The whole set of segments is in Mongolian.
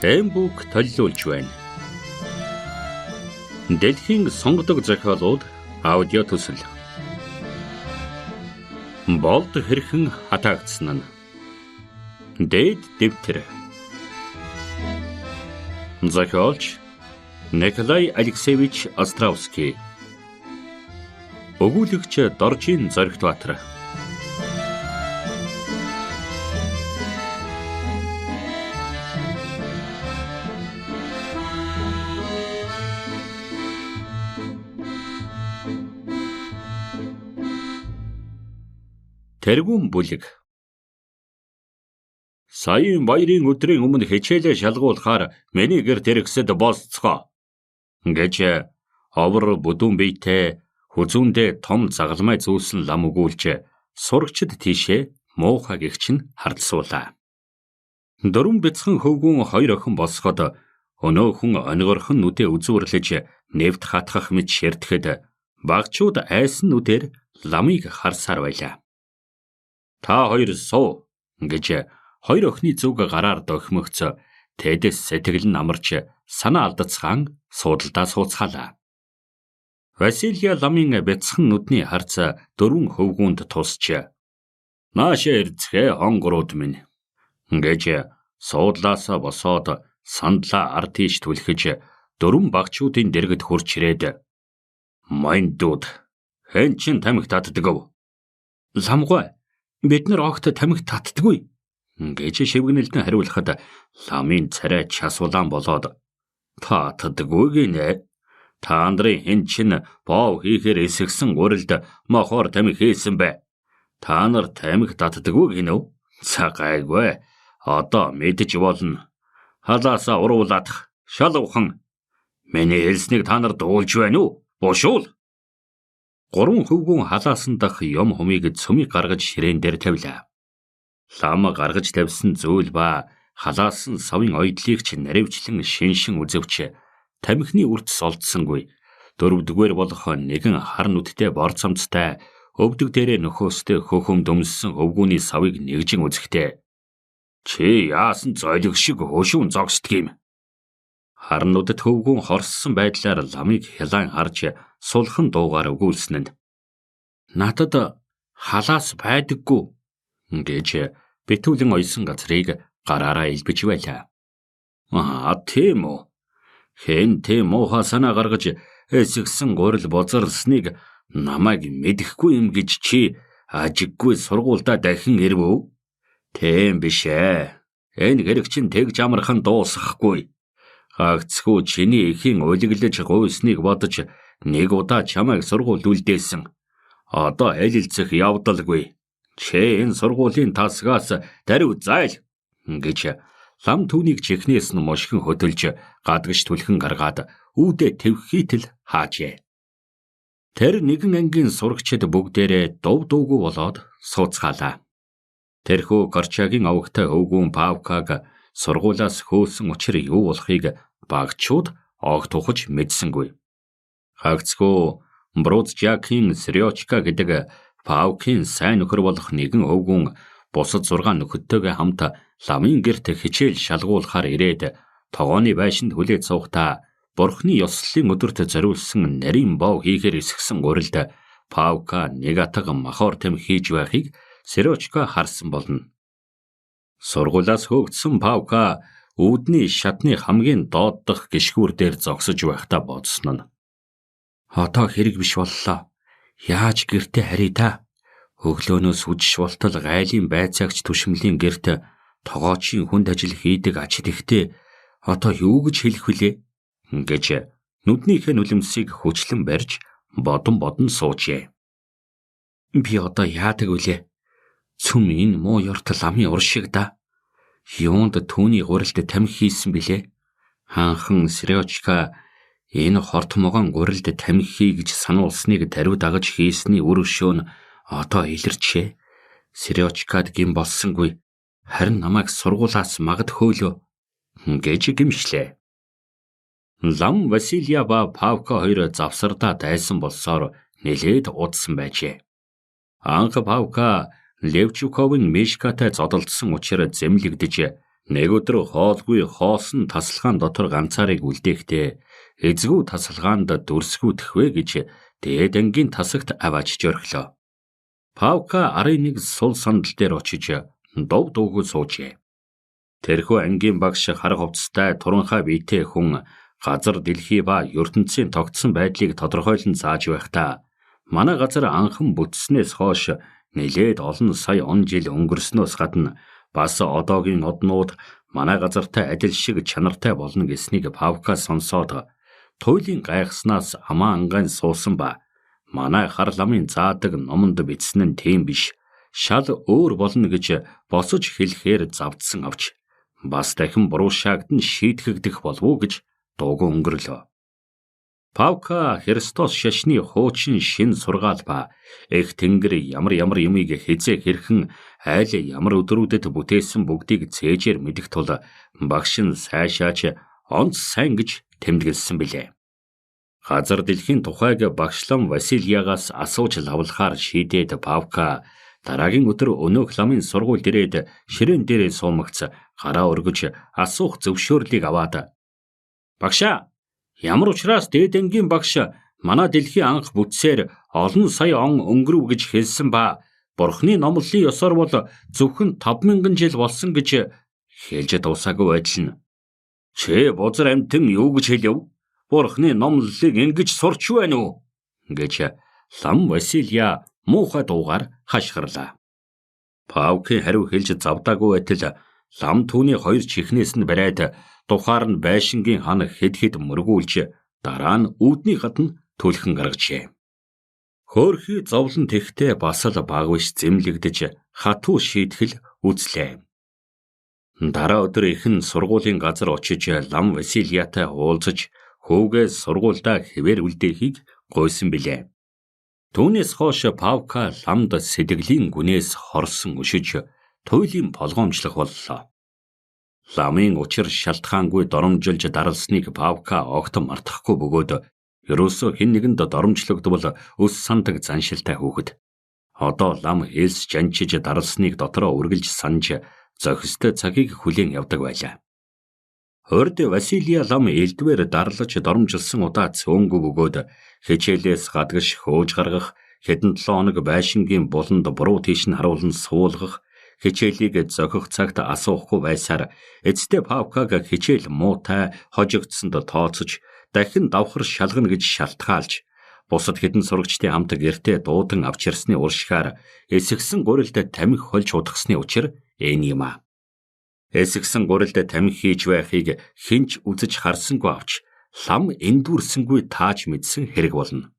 Эмбүк төлөвлөж байна. Дэлхийн сонгодог зохиолууд аудио төсөл. Болд хэрхэн хатаагдсан нь. Дээд дэвтэр. Зохиолч Николай Алексеевич Островский. Өгүүлэгч Доржин Зоригтбаатар. Тэргүүн бүлэг. Саяын баярын өдрийн өмнө хичээлээ шалгуулахаар миний гэр тэрэгсэд болцгоо гэж овор бүдүүн биетэй хүзүүндээ том загалмай зүүлсэн лам өгүүлж сурагчид тийшээ муухай гэгч нь хардсуулаа. Дөрвөн бяцхан хөвгүүн хоёр охин босгоод өнөөхөн онигорхон нүдээ үзүүрлэж нэвт хатгах мэт ширтгэхэд багчууд айсан нүдээр ламыг харсаар байлаа. Та хоёр суу гэж хоёр охины зүг гараар дохимогц тэдэс сэтгэл нь амарч санаа алдацгаан суудалдаа сууцгаалаа. Василия ламын бяцхан нүдний харц дөрвөн хөвгүүнд тусч "Наашаа ирцгээ хонгорууд минь" гэж суудлаасаа босоод сандлаа ард тийш түлхэж дөрвөн багчуудын дэргэд хурч ирээд "Майн дууд хэн чин тамхи татдаг?" "Ламгой, бид нар огт тамхи татдаггүй" гэж шивгэнэлдэн хариулахад ламын царай часулаан болоод "Татдаггүй гинэ. Та нарын хэн чин боо хийхээр эсгсэн гурилд мохоор тамхи хийсэн бэ? Та нар тамхи татдаггүй гинэ? За гайгүй. Одоо мэдэж болно. Халаасаа уруулаадах шалуухан. Миний хэлснийг та нар дуулж байна уу? Бушуул." Гурван хөвгүүн халаасан дах юм хумыг цөмийг гаргаж ширээн дээр тавилаа. Лам гаргаж тавьсан зүйл ба халаасан савын ойдлыг ч наривчлан шиншин үзэвч тамхины үрт солдсонгүй. Дөрөвдүгээр болох нэгэн хар нүдтэй бор цамцтай өвдөг дээрээ нөхөөстэй хөхөм дөмссөн хөвгүүний савыг нэгжин үзэхдээ "Чи яасан зойлог шиг хөшүүн зогсдгийм?" Хар нүдэд хөвгүүн хорссон байдлаар ламыг хялаан харж сулхан дуугаар өгүүлсэн нь "Надад халаас байдаггүй" гэж битүүлэн ойсон газрыг гараараа илбэж байлаа. Тийм үү. Хэн тийм муухай санаа гаргаж эсгсэн гурил бозарлсныг намайг мэдэхгүй юм гэж чи ажиггүй сургуультай дахин ирвүү? Тийм биш ээ. Энэ хэрэг чинь тэгж амархан дуусахгүй. Гагцхүү чиний эхийн уйлглаж гуйсныг бодож нэг удаа чамайг сургуульд үлдээсэн. Одоо хэлэлцэх явдалгүй. Чи энэ сургуулийн тасгаас даруй зайл гэж лам түүнийг чихнээс нь мошгин хөдөлж гадагш түлхэн гаргаад үүдээ твхийтэл хаажээ. Тэр нэгэн ангийн сурагчид бүгдээрээ дув дуугүй болоод сууцгаалаа. Тэрхүү Корчагийн овогтой хөвгүүн Павкаг сургуулаас хөөсөн учир юу болохыг багчууд огт ухаж мэдсэнгүй. Гагцхүү Бруджакийн Срёчка гэдэг Павкийн сайн нөхөр болох нэгэн хөвгүүн бусад 6 нөхөдтэйгээ хамт ламын гэрт хичээл шалгуулахаар ирээд тогооны байшинд хүлээд суухдаа бурхны ёслолын өдөрт зориулсан нарийн боо хийхээр эсгсэн гурилд Павка нэг атга махоор тамхи хийж байхыг Срёчка харсан болно. Сургуулаас хөөгдсөн Павка үүдний шатны хамгийн доод дахь гიშгүүр дээр зогсож байхдаа бодсон нь "Одоо хэрэг биш боллоо. Яаж гэртээ харъя та? Өглөөнөөс үжиж болтол гайлын байцаагч түшмлийн гэрт тогоочийн хүнд ажил хийдэг ачид ихтэй одоо юу гэж хэлэх вүлээ?" гэж нүднийхээ нулимсыг хүчлэн барьж бодон суужээ. "Би одоо яадаг вүлээ? Цүм энэ муу ёрт ламын ур шиг да. Юунд түүний гурилд тамхи хийсэн билээ? Хаанхан Срёчка энэ хорт могон гурилд тамхи гэж сануулсныг даруй дагаж хийсний үр өшөө нь одоо илэрчээ. Срёчкад гин болсонгүй. Харин намайг сургуулаас магад хөөлөө" гэж гимшлээ. Лам Василия ба Павка хоёр завсардаа дайсан болсоор нэлээд удсан байжээ. Анх Павка Левчуковын Мишкатай зодолдсон учраас зэмлэгдэж Нэг өдөр хоолгүй хоосон тасалгаан дотор ганцаарыг үлдээхдээ эзгүй тасалгаанд дүрсгүүдэх вэ гэж дээд ангийн тасагт аваачж орхилоо. Павка арын нэг сул сандал дээр очиж дов дуугүй суужээ. Тэрхүү ангийн багш хар хувцастай туранхай биетэй хүн газар дэлхий ба ертөнцийн тогтсон байдлыг тодорхойлон зааж байхдаа манай газар анхан бүтснээс хойш нэлээд олон сая он жил өнгөрснөөс гадна бас одоогийн ноднууд манай газартай адил шиг чанартай болно гэснийг Павка сонсоод туйлын гайхснаас амаа ангаан суусан ба манай хар ламын заадаг номонд бичсэн нь тийм биш, шал өөр болно гэж босож хэлэхээр завдсан авч бас дахин буруу шаагдан шийтгэгдэх болов уу гэж дуугүй өнгөрлөө. Павка Христос шашны хуучин шин сургаал ба их тэнгэр ямар юмыг хизээ хэрхэн айл ямар өдрүүдэд бүтээсэн бүгдийг цээжээр мэдэх тул багш нь сайшаач онц сайн гэж тэмдэглэсэн билээ. Газар дэлхийн тухайг багшлам Васильягаас асууж лавлахаар шийдээд Павка дараагийн өдөр өнөөх ламын сургууль дээрээд ширээн дээрээ суумагц гараа өргөж асуух зөвшөөрлийг аваад "Багшаа, ямар учраас дээд ангийн багш манай дэлхийн анх бүтсээр олон сая он өнгөрөв гэж хэлсэн ба Бурхны номлолын ёсоор бол зөвхөн 5000 жил болсон гэж хэлж дуусаагүй байтал нь чи бузар амтэн юу гэж хэлв? Бурхны номлолыг ингэж сурч байна уу?" гэж лам Василья муухай дуугаар хашгирлаа. Павкийн хариу хэлж завдаагүй байтал лам түүний хоёр чихнээс нь бариад тухаар нь байшингийн хан хэд мөргүүлж дараа нь үүдний гадна түлхэн гаргажээ. Хөөрхий зовлон тэгтээ бас л баг биш зэмлэгдэж хатуу шийтгэл үзлээ. Дараа өдөр ихэн сургуулийн газар очиж лам Васильятай уулзаж хөвгээс сургуульдаа хэвээр үлдээхийг гуйсан билээ. Түүнээс хойш Павка ламд сэтгэлийн гүнээс хорсон өшөж туйлын болгоомжлох боллоо. Ламын учир шалтгаангүй доромжилж даралсныг Павка огт мартахгүй бөгөөд ерөөсөө хэн нэгэнд доромжлогдвол өс сандаг заншилтай хүүхэд. Одоо лам хэлс жанчиж даралсныг дотроо үргэлж санаж зохистой цагийг хүлээн явдаг байлаа. Хойд Василья лам элдвэр дарлаж доромжилсан удаа цөөнгүй бөгөөд хичээлээс гадагш хөөж гаргах, хэдэн 7 хоног байшингийн буланд буруу тийш нь харуулн суулгах, хичээлийг зохих цагт асуухгүй байсаар эцэстээ Павкаг хичээл муутай хожигдсонд тооцож дахин давхар шалгана гэж шалтгаалж бусад хэдэн сурагчдын хамт гэртээ дуудан авч ирсны уршихаар эсгсэн гурилд тамхи хольж удахсны учир энэ юм а. Эсгсэн гурилд тамхи хийж байхыг хинч үзэж харсангүй авч лам эндүрсэнгүй тааж мэдсэн хэрэг болно.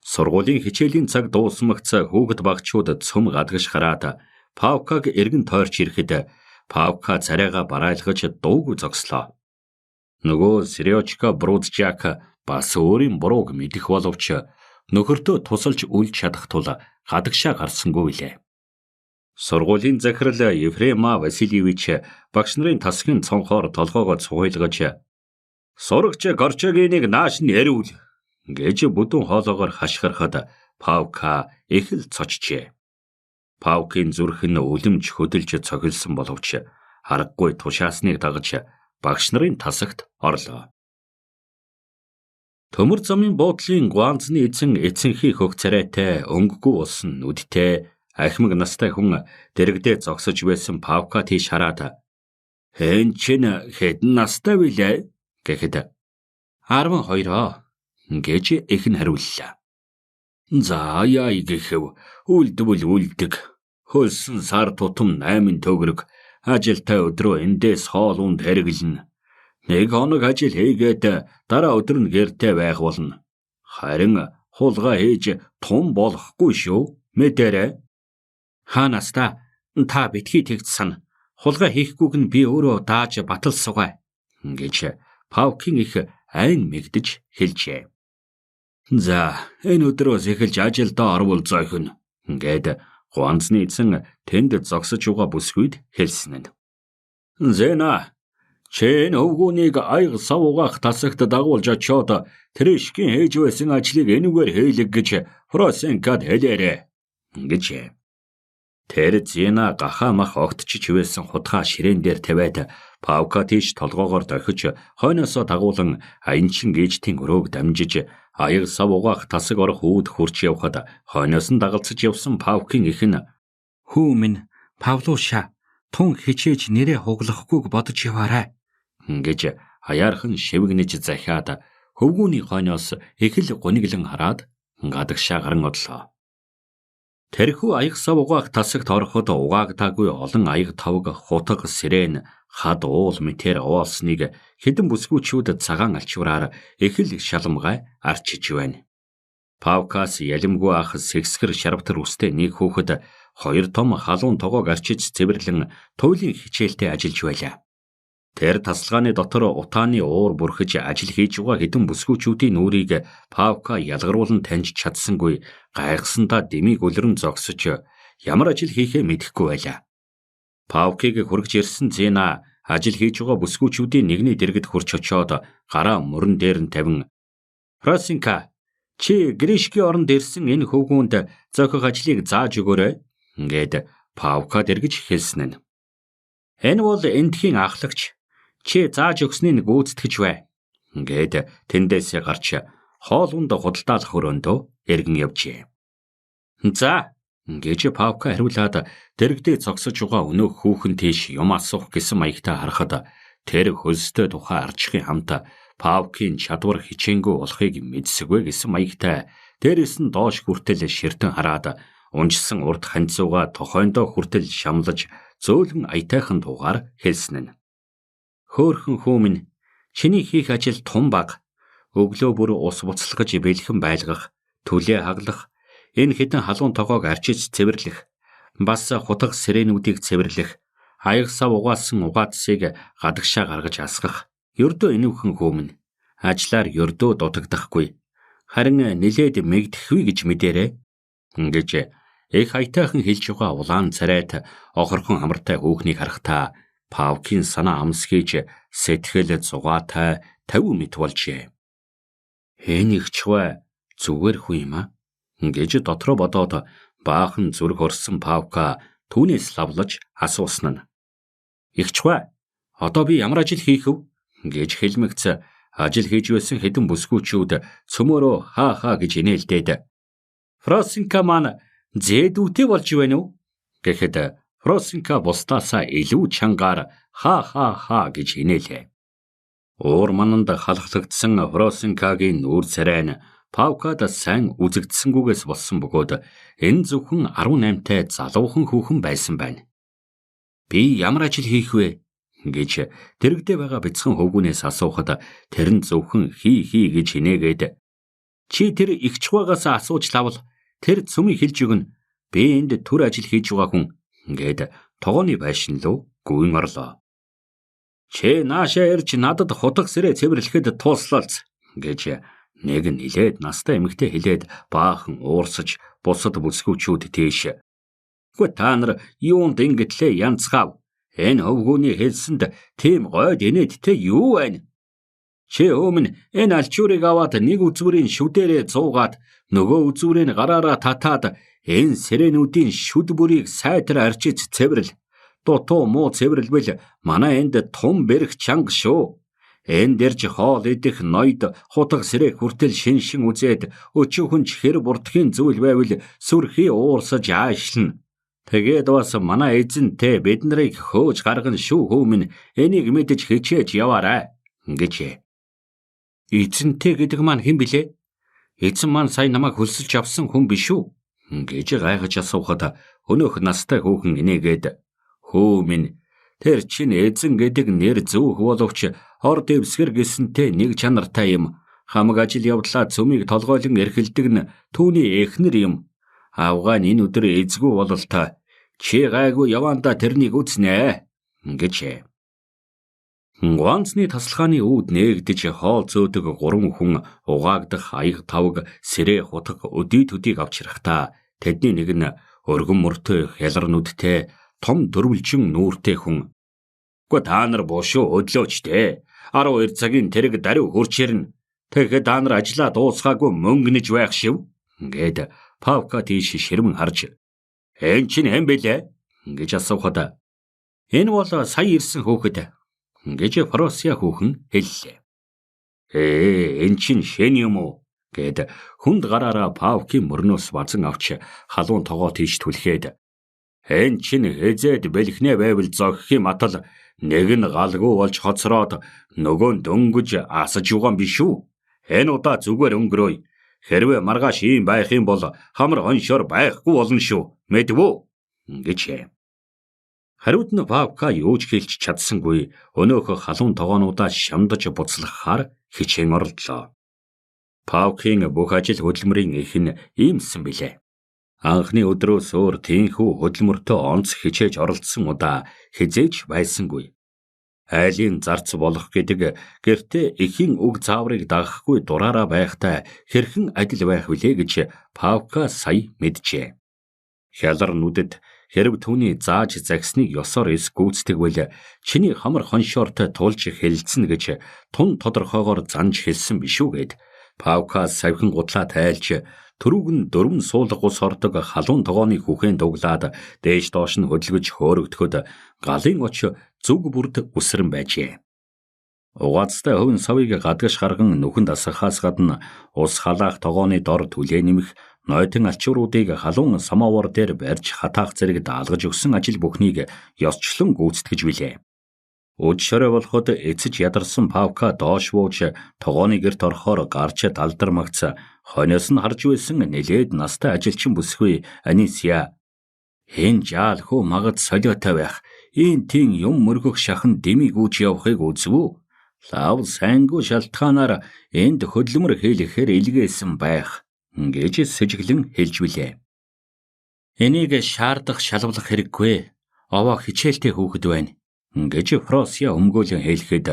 Сургуулийн хичээлийн цаг дуусмагц хүүхэд багчууд цөм гадагш хараад Павкаг эргэн тойрч ирэхэд Павка царайгаа барайлгаж дуугүй зогслоо. Нөгөө Серёчка Бруджак бас өөрийн бурууг мэдэх боловч нөхөртөө тусалж үлж чадах тул гадагшаа гарсангүй билээ. Сургуулийн захирал Ефрема Васильевич багш нарын тасгийн цонхоор толгоогоо цугайлгаж "Сурагч Горчагиныг нааш нь яриул" гэж бүдүүн хоолоогоор хашгирахад Павка их л цочжээ. Павкийн зүрх нь үлэмж хөдөлж цохилсон боловч аргагүй тушаасныг дагаж багш нарын тасагт орлоо. Төмөр замын буудлын гуанзны эцэнхий хөх царайтай өнгөгүй усан нүдтэй ахмаг настай хүн дэрэгдээ зогсож байсан Павка тийш хараад "Хэн чинь хэдэн настай вүлээ?" гэхэд 12 гэж ихэн хариуллаа. "За яа игэхэв үлдвэл үлдэг. Хөлсөн сар тутам 8 төгрөг ажилтай өдрөө эндээс хоол унд хэрэглэнэ. Нэг хоног ажил хийгээд дараа өдөр нь гэртээ байх болно. Харин хулгай хийж тун болохгүй шүү. Мэдэрэ?" "Хаанаас та битгий тэгж сан. Хулгай хийхгүйг нь би өөрөө дааж батал сугай" гэж Павкин их айн мэгдэж хэлжээ. "За энэ өдрөөс эхэлж ажилдаа орвол зойхно" гэд гуанзны эзэн тэнд зогсож байгаа бүсгүйд хэлсэн нь. "Зэна, чи энэ өвгүүнийг аяг сав угаах тасагт дагуулж очиод Трэшкийн хийж байсан ажлыг энүүгээр хийлэг гэж Фросенкад хэлээрэ" гэжээ. Тэр Зина гахаа мах огтчиж хивээсэн хутгаа ширээн дээр тавиад Павка тийш толгоогоор дохиж хойноосоо дагуулan аянчин гээжтийн өрөөг дамжиж аяг сав угаах тасаг орох үүд хурж явхад хойноос нь дагалцаж явсан Павкийн их нь "Хүү минь Павлуша тун хичээж нэрээ хуглахгүйг бодож яваарай" гэж аяархан шивгнэж захиад хөвгүүний хойноос их л гуниглан хараад гадагшаа гарan одлоо. Тэрхүү аяг сав угаах тасагт ороход угаагдаагүй олон аяг тавг хутга сирен хад уул мэтэр оолсныг хэдэн бүсгүүчүүд цагаан алчвараар их л шалмгай арчиж байна. Павкас ялимгүй ах сэгсгэр шарвтар үстэй нэг хүүхэд хоёр том халуун тогоог арчиж цэвэрлэн туйлын хичээлтэй ажиллаж байлаа. Тэр тасалгааны дотор утааны уур бүрхэж ажил хийж байгаа хэдэн бүсгүүчүүдийн нүрийг Павка ялгаруулан таньж чадсангүй гайхсандаа дэмийг өлрөн зогсож ямар ажил хийхээ мэдэхгүй байлаа. Павкийг хүргэж ирсэн Зина ажил хийж байгаа бүсгүүчүүдийн нэгний дэргэд хурч очоод гараа мөрөн дээр нь тавин "Фросинка, чи Гришкийн оронд ирсэн энэ хөвгүүнд зохих ажлыг зааж өгөөрэй" гээд Павка дэргэж хэлсэн нь. "Энэ бол эндхийн ахлагч. Чи зааж өгснийг гүйцэтгэж бай" гээд тэндээс гарч хоолунд худалдаалах өрөөндөө эргэн явжээ. "За" гэж Павка хариулаад дэрэгдээ зогсож байгаа өнөөх хүүхэн тийш юм асуух гэсэн маягтай харахад тэр хөлстэй тухай арчхийн хамт Павкийн чадвар хичээнгүй болохыг мэдсэгвэ гэсэн маягтай дээрэс нь доош хүртэл ширтэн хараад унжсан урд ханцууга тохойндоо хүртэл шамлаж зөөлөн аятайхан дуугаар хэлсэн нь. "Хөөхөн хүү минь, чиний хийх ажил тун баг. Өглөө бүр ус буцалгаж бэлхэн байлгах, төлөө хаглах, энэ хэдэн халуун тогоог арчиж цэвэрлэх, бас хутга сирэнүүдийг цэвэрлэх, аяг сав угаасан угаатсыг гадагшаа гаргаж асгах. Ердөө энэвхэн хүү минь. Ажлаар ердөө дутагдахгүй. Харин нилээд мэгдэхгүй гэж мэдээрэй" гэж их аятайхан хэлж байгаа улаан царайт охорхон хамартай хүүхнийг харахтаа Павкийн санаа амсгийж сэтгэл зугаатай 50 мэт болжээ. "Энэ их чвэ зүгээр хүү юм аа" гэж дотроо бодоод баахан зүрх орсон Павка түүнээс лавлаж асуусан нь. "Их чвэ, одоо би ямар ажил хийх вэ?" гэж хэлмэгц ажил хийж байсан хэдэн бүсгүүчүүд цөмөөрөө хаа гэж инээлдээд "Фросинка маань зээдүүтэй болж байна уу?" гэхэд Фросинка бусдаасаа илүү чангаар хаа гэж инээлээ. Уур мананд халахлагдсан Фросинкагийн нүүр царай нь Павкад сайн үзэгдсэнгүйгээс болсон бөгөөд энэ зөвхөн 18-тай залуухан хүүхэн байсан байна. "Би ямар ажил хийх вэ?" гэж дэрэгдээ байгаа бяцхан хөвгүүнээс асуухад тэр нь зөвхөн хий гэж инээгээд "Чи тэр их чвагаас асууж лавал тэр цөмийг хэлж өгнө. Би энд төр ажил хийж байгаа хүн" гээд тогооны байшин руу гүйн орлоо. "Чи наашаа ирж надад хутга сэрээ цэвэрлэхэд тууслалц" гэж нэг нилээд настай эмэгтэй хэлээд баахан уурсаж бусад бүсгүүчүүд тийш "Хөө та нар юунд ингэтлээ янзгав? Энэ хөвгүүний хэлсэнд тийм гойд инээдтэй юу байна? Чи өмнө энэ алчуурыг аваад нэг үзүүрийн шүдээрээ зуугаад нөгөө үзүүрийн гараараа татаад энэ сэрэнүүдийн шүд бүрийг сайтар арчиж цэвэрлэ. Дутуу муу цэвэрлвэл манай энд тун бэрх чанга шүү. Энд дэрж хоол идэх ноёд хутга сэрээ хүртэл шиншин үзээд өчүүхэн хэр бурдхийн зүйл байвал сүрхий уурсаж аашлна. Тэгээд бас манай эзэнтэй бид нарыг хөөж гаргана шүү хүү минь, энийг мэдэж хичээж яваарай" гэжээ. "Эзэнтэй гэдэг маань хэн билээ? Эзэн маань сая намайг хөлсөлж авсан хүн биш үү?" гэж гайхаж асуухад өнөөх настай хүүхэн инээгээд "Хүү минь, тэр чинь эзэн гэдэг нэр зөөх боловч хор дэвсгэр гэсэнтэй нэг чанартай юм. Хамаг ажил явдлаа цөмийг толгойлон эрхэлдэг нь түүний эхнэр юм. Авгаа энэ өдөр эзгүй бололтой. Чи гайгүй явандаа тэрнийг үзнэ" гэжээ. Ганцны тасалгааны үүд нээгдэж хоол зөөдөг 3 хүн угаагдах аяг тавг сэрээ хутга өдий төдийг авчрахтаа тэдний нэг нь өргөн мөртөө хялар нүдтэй том дөрвөлжин нүүртэй хүн. "Гү та нар бошоо өдлөөчтэй. 12 цагийн тэрэг даруй хурч ирнэ. Тэгэхэд та нар ажлаа дуусгаагүй мөнгөнөж байх шив" гээд Павка тийш ширмэн харж "Энэ чинь хэн бэлээ?" гэж асуухад "Энэ бол сая ирсэн хүүхэд" гэж Фросия хүүхэн хэллээ. "Энэ чинь шэн юм уу?" гэд хүнд гараараа Павкийн мөрнөөс базан авч халуун тогоо тийш түлхээд "Энэ чинь хезээд бэлхнэ байвал зогхих юм атал нэг нь галгүй болж хоцроод нөгөө нь дөнгөж асаж юган биш үү? Энэ удаа зүгээр өнгөрөөе. Хэрвээ маргааш ийм байх юм бол хамар хоншоор байхгүй болно шүү. Мэдвүү?" гэжээ. Хариуд нь Павка юу ч хэлж чадсангүй өнөөх халуун тогоонуудаа шамдаж буцлахаар хичээн оролдлоо. Павкийн бүх ажил хөдөлмөрийн их нь иймсэн билээ. Анхны өдрөөс өөр тийхүү хөдөлмөртөө онц хичээж оролцсон удаа хизээж байсангүй. Айлын зарц болох гэдэг гэртээ эхийн үг зааврыг дагахгүй дураараа байхтай хэрхэн адил байх вүлээ гэж Павка сая мэджээ. Хялар нүдэд хэрв түүний зааж загсныг ёсоор эсгүүцдэгвэл чиний хамар хоншоортой тулж хэлцэн гэж тун тодорхойгоор занж хэлсэн биш үү гэд Павка савхин гутлаа тайлж түрүүг нь дөрвөн суулга ус ордог халуун тогооны хүүхэн дуглаад дээш доош нь хөдөлгөж хөөрөгдөхөд галын оч зүг бүрд үсрэн байжээ. Угаацтай хөвн савыг гадагш гарган нүхэнд асахаас гадна ус халаах тогооны дор түлээ нэмэх нойтон алчууруудыг халуун самовар дээр барьж хатаах зэрэг даалгаж өгсөн ажил бүхнийг ёсчлон гүйцэтгэж билээ. Өд шорой болоход эцэж ядарсан Павка доош бууж тогооны гэрт орохоор гарч далдармагц хойноос нь харж байсан нэлээд настай ажилчин бүсгүй Анисия "Энэ жаал хөө магад солиотой байх. Ийм тийм юм мөргөх шахан дэмий гүйж явахыг үзв үү? Лав сайнгүй шалтгаанаар энд хөдөлмөр хийлгэхээр илгээсэн байх" гэж сэжиглэн хэлж билээ. "Энийг шаардах шалвалах хэрэггүй. Овоо хичээлтэй хүүхэд байна" гэж Фросия өмгөөлөн хэлэхэд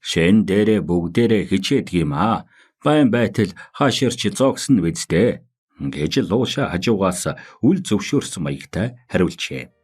"Шэн дээрээ бүгдээрээ хичээдэг юм аа. Байн байтал хааширч зогсон биз дээ" гэж лууша хажуугаас үл зөвшөөрсөн маягтай хариулжээ.